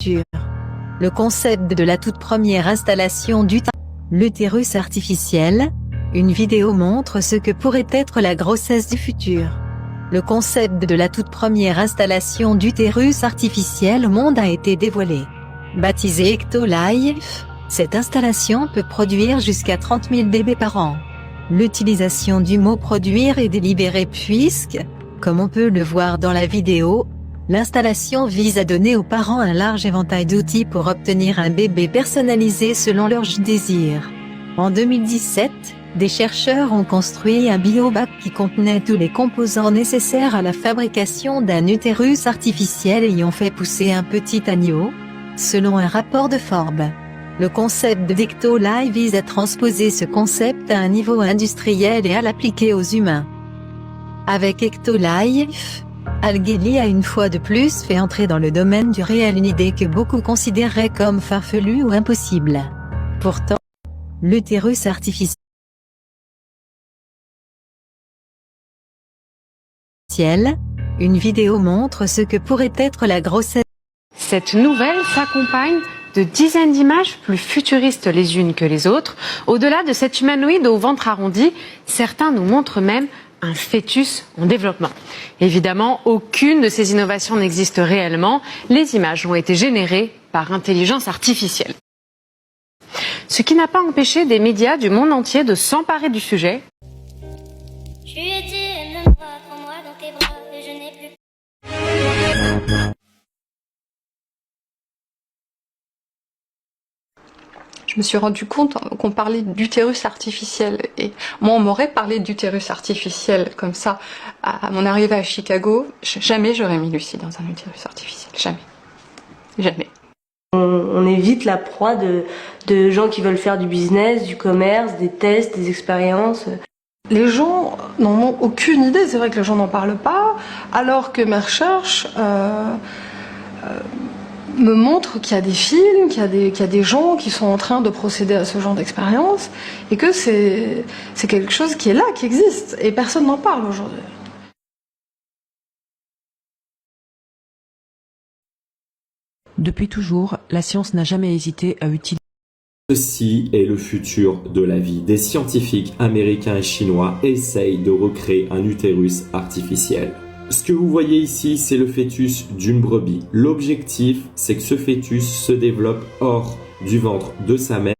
Le concept de la toute première installation l'utérus artificiel. Une vidéo montre ce que pourrait être la grossesse du futur. Le concept de la toute première installation d'utérus artificiel au monde a été dévoilé. Baptisée Ecto-Life, cette installation peut produire jusqu'à 30 000 bébés par an. L'utilisation du mot produire est délibérée puisque, comme on peut le voir dans la vidéo, l'installation vise à donner aux parents un large éventail d'outils pour obtenir un bébé personnalisé selon leurs désirs. En 2017, des chercheurs ont construit un biobac qui contenait tous les composants nécessaires à la fabrication d'un utérus artificiel et y ont fait pousser un petit agneau, selon un rapport de Forbes. Le concept d'Ecto-Life vise à transposer ce concept à un niveau industriel et à l'appliquer aux humains. Avec Ecto-Life, Al-Ghili a une fois de plus fait entrer dans le domaine du réel une idée que beaucoup considéraient comme farfelue ou impossible. Pourtant, l'utérus artificiel, une vidéo montre ce que pourrait être la grossesse. Cette nouvelle s'accompagne de dizaines d'images plus futuristes les unes que les autres. Au-delà de cet humanoïde au ventre arrondi, certains nous montrent même un fœtus en développement. Évidemment, aucune de ces innovations n'existe réellement. Les images ont été générées par intelligence artificielle. Ce qui n'a pas empêché des médias du monde entier de s'emparer du sujet. Tu étais un homme, prends-moi dans tes bras et je n'ai plus. Je me suis rendu compte qu'on parlait d'utérus artificiel et moi on m'aurait parlé d'utérus artificiel comme ça à mon arrivée à Chicago, jamais j'aurais mis Lucie dans un utérus artificiel, jamais. On évite la proie de gens qui veulent faire du business, du commerce, des tests, des expériences. Les gens n'en ont aucune idée, c'est vrai que les gens n'en parlent pas, alors que mes recherches me montrent qu'il y a des films, qu'il y a des gens qui sont en train de procéder à ce genre d'expérience, et que c'est quelque chose qui est là, qui existe, et personne n'en parle aujourd'hui. Depuis toujours, la science n'a jamais hésité à utiliser. Ceci est le futur de la vie. Des scientifiques américains et chinois essayent de recréer un utérus artificiel. Ce que vous voyez ici, c'est le fœtus d'une brebis. L'objectif, c'est que ce fœtus se développe hors du ventre de sa mère.